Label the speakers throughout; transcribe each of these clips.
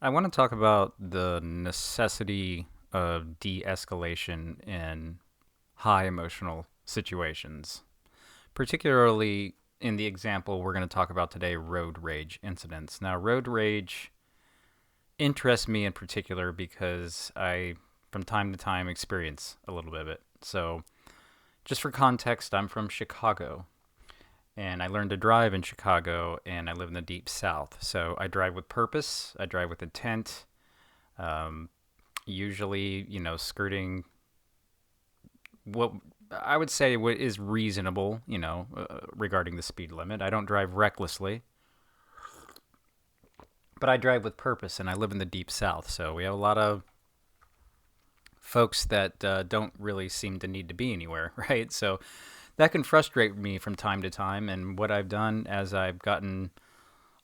Speaker 1: I want to talk about the necessity of de-escalation in high emotional situations, particularly in the example we're going to talk about today, road rage incidents. Now, road rage interests me in particular because I, from time to time, experience a little bit of it. So, just for context, I'm from Chicago, and I learned to drive in Chicago, and I live in the deep South. So I drive with purpose, I drive with intent, um, usually, skirting what I would say what is reasonable, regarding the speed limit. I don't drive recklessly, but I drive with purpose, and I live in the deep South. So we have a lot of folks that don't really seem to need to be anywhere, right? So that can frustrate me from time to time. And what I've done as I've gotten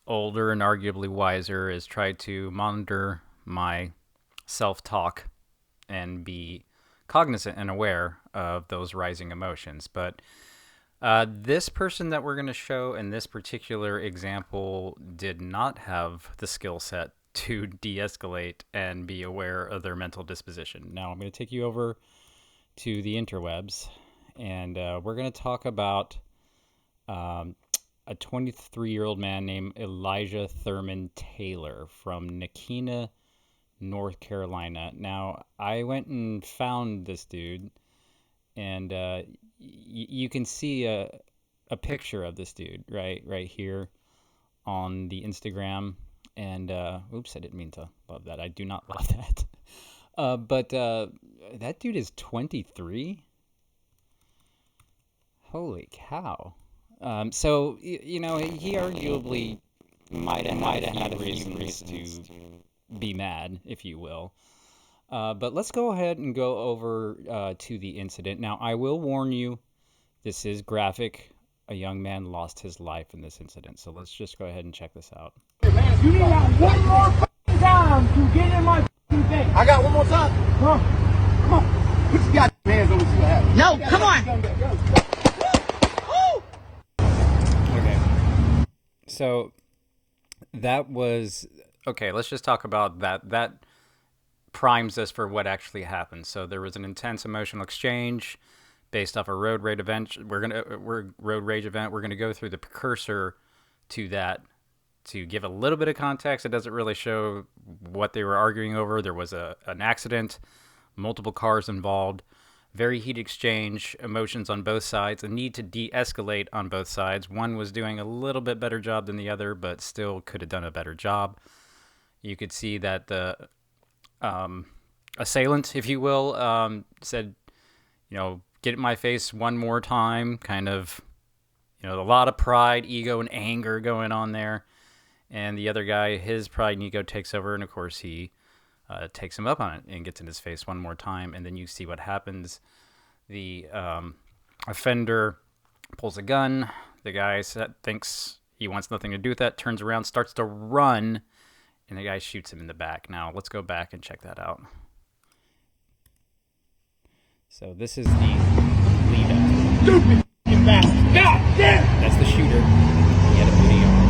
Speaker 1: older and arguably wiser is try to monitor my self talk and be cognizant and aware of those rising emotions. But this person that we're going to show in this particular example did not have the skill set to de escalate and be aware of their mental disposition. Now, I'm going to take you over to the interwebs, and we're going to talk about um, a 23-year-old man named Elijah Thurman Taylor from Nakina, North Carolina. Now, I went and found this dude, and you can see a picture of this dude right here on the Instagram. And oops, I didn't mean to love that. I do not love that. But that dude is 23. Holy cow! So he arguably might have had a few reasons to be mad, if you will. But let's go ahead and go over to the incident. Now, I will warn you, this is graphic. A young man lost his life in this incident. So let's just go ahead and check this out.
Speaker 2: You need that one more fucking time to get in my fucking face. I got one more time. Come on. Put your goddamn hands on me, see what happens. No, come
Speaker 1: on. Okay. So that was okay. Let's just talk about that. That primes us for what actually happened. So there was an intense emotional exchange based off a road rage event. We're gonna go through the precursor to that to give a little bit of context. It doesn't really show what they were arguing over. There was an accident, multiple cars involved, very heated exchange, emotions on both sides, a need to de-escalate on both sides. One was doing a little bit better job than the other, but still could have done a better job. You could see that the assailant, if you will, said, get in my face one more time, kind of, a lot of pride, ego, and anger going on there. And the other guy, his pride and ego takes over, and of course he takes him up on it and gets in his face one more time. And then you see what happens. The offender pulls a gun. The guy thinks he wants nothing to do with that, turns around, starts to run, and the guy shoots him in the back. Now, let's go back and check that out. So this is the lead up.
Speaker 2: Stupid bastard. God damn!
Speaker 1: That's the shooter. He had a hoodie on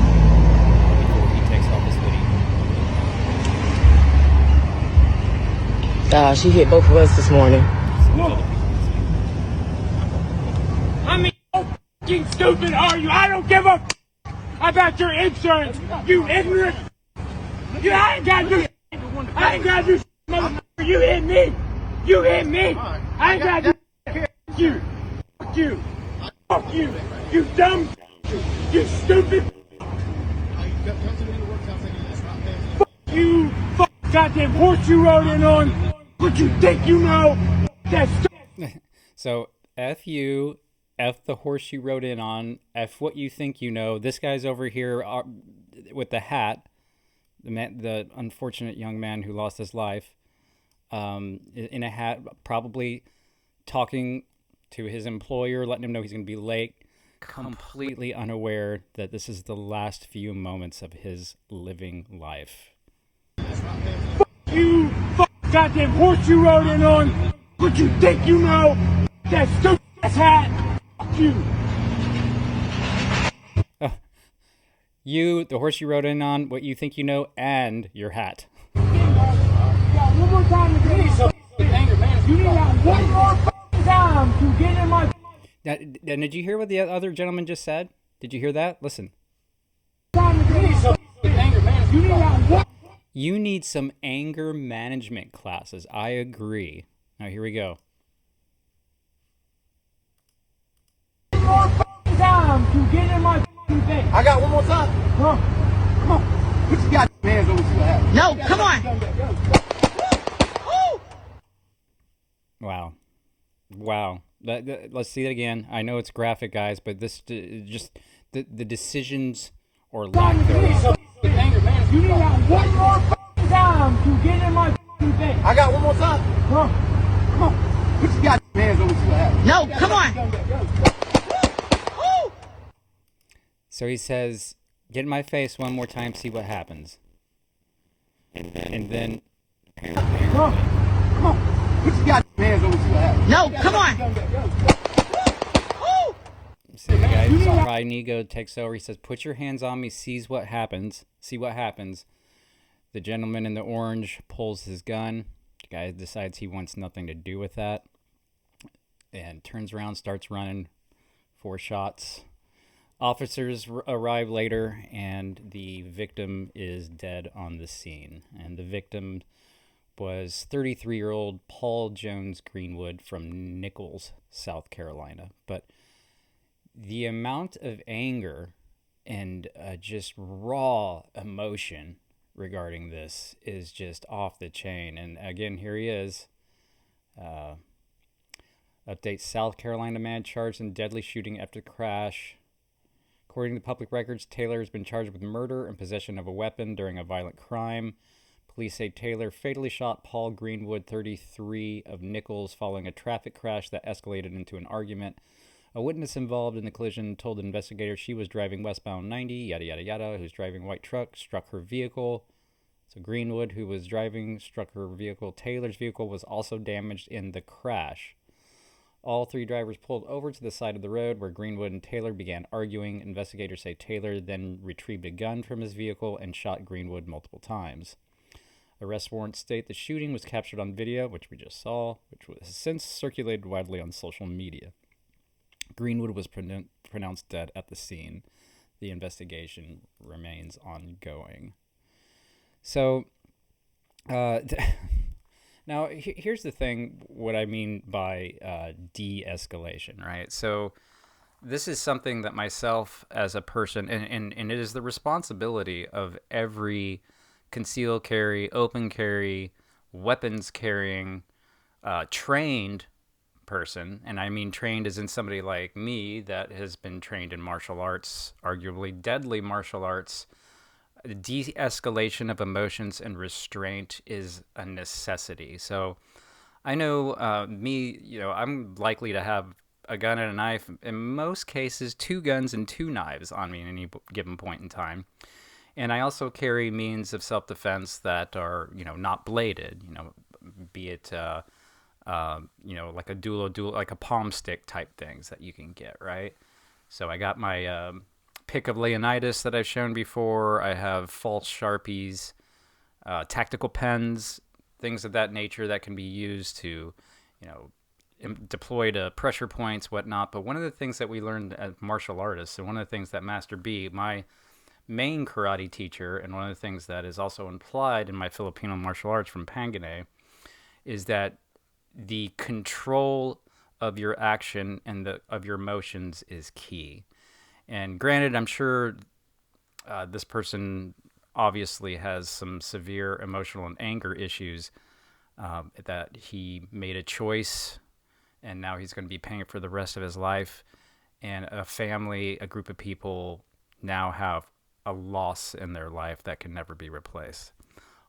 Speaker 1: before he takes off his hoodie.
Speaker 3: She hit both of us this morning.
Speaker 2: I mean, how fucking stupid are you? I don't give a f- about your insurance, you ignorant. I ain't got to do I ain't got to do motherfucker. You hit me. You hit me. I ain't got to do you. Fuck you. Fuck you. You dumb. You stupid. Fuck you. Fuck goddamn horse you rode in on. What you think you know? That's
Speaker 1: so F you, F the horse you rode in on, F what you think you know. This guy's over here with the hat, the unfortunate young man who lost his life, in a hat, probably talking to his employer, letting him know he's going to be late, completely unaware that this is the last few moments of his living life.
Speaker 2: You goddamn horse you rode in on. What you think you know? That stupid ass hat. Fuck you.
Speaker 1: You, the horse you rode in on, what you think you know, and your hat.
Speaker 2: one more time to get some anger, man. You need that one more time to get in my
Speaker 1: Now, did you hear what the other gentleman just said? Did you hear that? Listen.
Speaker 2: time to get some anger, man. You need that one
Speaker 1: You need some anger management classes. I agree. Now, here we go.
Speaker 2: more time to get in my face.
Speaker 3: I got one more time.
Speaker 2: Come on.
Speaker 3: Come on. Put your goddamn hands over, see what happens.
Speaker 2: No, come on.
Speaker 1: Wow. Wow. Let's see it again. I know it's graphic, guys, but this just the decisions or lack thereof.
Speaker 2: Anger, man. You need that one more time to get in my face.
Speaker 3: I got one more time.
Speaker 2: Come on.
Speaker 3: Come on. Put your goddamn hands over, see what happens.
Speaker 2: No, come on.
Speaker 1: So he says, "Get in my face one more time, see what happens." And then
Speaker 2: Come on.
Speaker 3: Come on. Put your goddamn hands over, see what happens.
Speaker 2: No, come on.
Speaker 1: see the guy's pride and ego takes over. He says, "Put your hands on me, sees what happens. See what happens." The gentleman in the orange pulls his gun. The guy decides he wants nothing to do with that and turns around, starts running. 4 shots. Officers arrive later, and the victim is dead on the scene. And the victim was 33-year-old Paul Jones Greenwood from Nichols, South Carolina. But the amount of anger and just raw emotion regarding this is just off the chain. And again, here he is. Update: South Carolina man charged in deadly shooting after crash. According to public records, Taylor has been charged with murder and possession of a weapon during a violent crime. Police say Taylor fatally shot Paul Greenwood, 33, of Nichols following a traffic crash that escalated into an argument. A witness involved in the collision told investigators she was driving westbound 90, yada, yada, yada, who's driving a white truck, struck her vehicle. So Greenwood, who was driving, struck her vehicle. Taylor's vehicle was also damaged in the crash. All 3 drivers pulled over to the side of the road where Greenwood and Taylor began arguing. Investigators say Taylor then retrieved a gun from his vehicle and shot Greenwood multiple times. Arrest warrants state the shooting was captured on video, which we just saw, which was since circulated widely on social media. Greenwood was pronounced dead at the scene. The investigation remains ongoing. So, now, here's the thing, what I mean by de-escalation, right? So this is something that myself as a person, and it is the responsibility of every concealed carry, open carry, weapons carrying, trained person, and I mean trained as in somebody like me that has been trained in martial arts, arguably deadly martial arts. De-escalation of emotions and restraint is a necessity. So I know I'm likely to have a gun and a knife, in most cases 2 guns and 2 knives on me at any given point in time. And I also carry means of self-defense that are, not bladed, be it, like a dual, like a palm stick type things that you can get, right? So I got my pick of Leonidas that I've shown before. I have false Sharpies, tactical pens, things of that nature that can be used to, deploy to pressure points, whatnot. But one of the things that we learned as martial artists, and one of the things that Master B, my main karate teacher, and one of the things that is also implied in my Filipino martial arts from Panganay, is that the control of your action and of your emotions is key. And granted, I'm sure this person obviously has some severe emotional and anger issues, that he made a choice and now he's going to be paying for the rest of his life. And a family, a group of people now have a loss in their life that can never be replaced.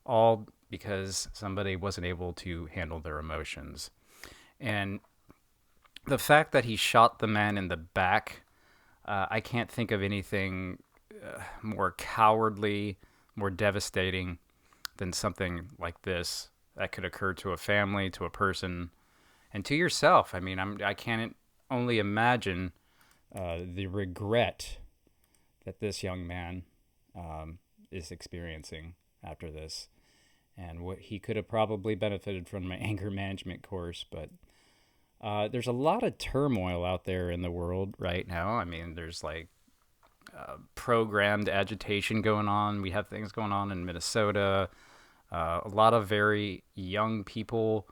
Speaker 1: All because somebody wasn't able to handle their emotions. And the fact that he shot the man in the back, I can't think of anything more cowardly, more devastating than something like this that could occur to a family, to a person, and to yourself. I mean, I can't only imagine the regret that this young man is experiencing after this. and what he could have probably benefited from my anger management course. But there's a lot of turmoil out there in the world right now. I mean, there's like programmed agitation going on. We have things going on in Minnesota. A lot of very young people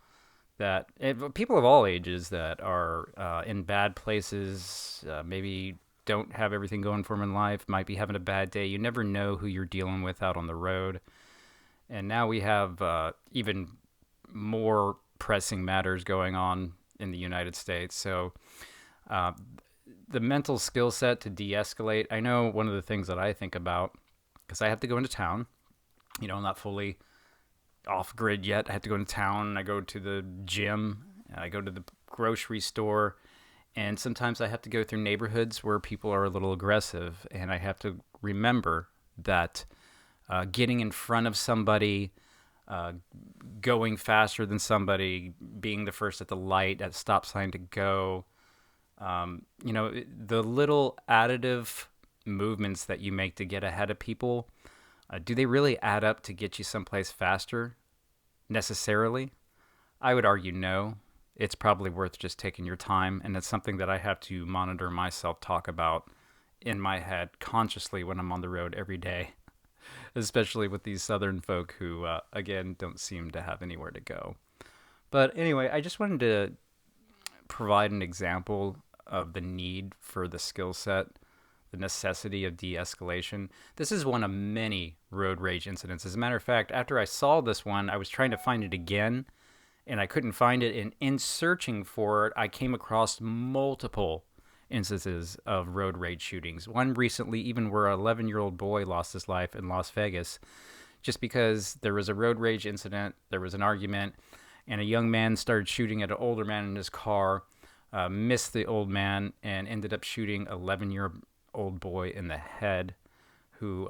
Speaker 1: people of all ages that are in bad places, maybe don't have everything going for them in life, might be having a bad day. You never know who you're dealing with out on the road. And now we have even more pressing matters going on in the United States. So uh, the mental skill set to de-escalate, I know one of the things that I think about, because I have to go into town, I'm not fully off grid yet. I have to go into town. I go to the gym. I go to the grocery store. And sometimes I have to go through neighborhoods where people are a little aggressive. And I have to remember that getting in front of somebody, going faster than somebody, being the first at the light, at stop sign to go, the little additive movements that you make to get ahead of people, do they really add up to get you someplace faster necessarily? I would argue no. It's probably worth just taking your time, and it's something that I have to monitor myself talk about in my head consciously when I'm on the road every day, especially with these southern folk who, again, don't seem to have anywhere to go. But anyway, I just wanted to provide an example of the need for the skill set, the necessity of de-escalation. This is one of many road rage incidents. As a matter of fact, after I saw this one, I was trying to find it again, and I couldn't find it. And in searching for it, I came across multiple instances of road rage shootings. One recently, even where an 11-year-old boy lost his life in Las Vegas, just because there was a road rage incident, there was an argument, and a young man started shooting at an older man in his car, missed the old man, and ended up shooting an 11-year-old boy in the head, who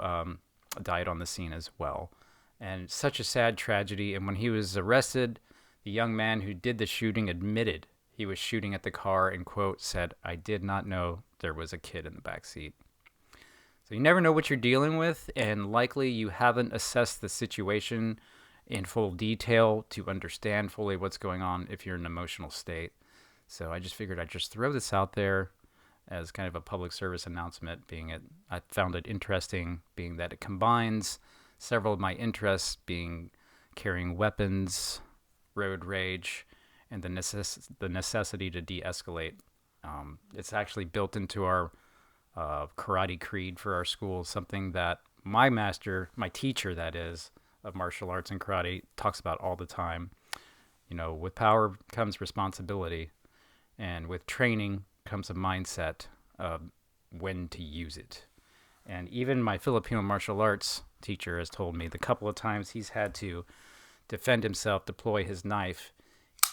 Speaker 1: died on the scene as well. And such a sad tragedy. And when he was arrested, the young man who did the shooting admitted he was shooting at the car and, quote, said, "I did not know there was a kid in the back seat." So you never know what you're dealing with, and likely you haven't assessed the situation in full detail to understand fully what's going on if you're in an emotional state. So I just figured I'd just throw this out there as kind of a public service announcement, I found it interesting, being that it combines several of my interests, being carrying weapons, road rage, and the necessity to de-escalate. It's actually built into our karate creed for our school, something that my teacher, that is, of martial arts and karate, talks about all the time. With power comes responsibility, and with training comes a mindset of when to use it. And even my Filipino martial arts teacher has told me the couple of times he's had to defend himself, deploy his knife,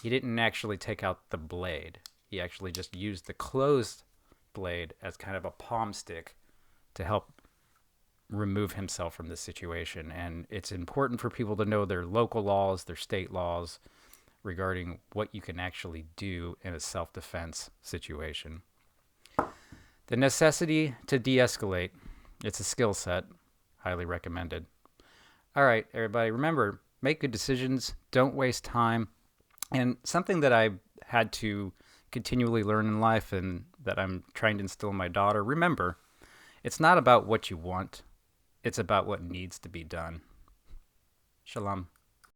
Speaker 1: he didn't actually take out the blade. He actually just used the closed blade as kind of a palm stick to help remove himself from the situation. And it's important for people to know their local laws, their state laws, regarding what you can actually do in a self-defense situation. The necessity to de-escalate. It's a skill set. Highly recommended. All right, everybody, remember, make good decisions. Don't waste time. And something that I had to continually learn in life, and that I'm trying to instill in my daughter, remember, it's not about what you want. It's about what needs to be done. Shalom.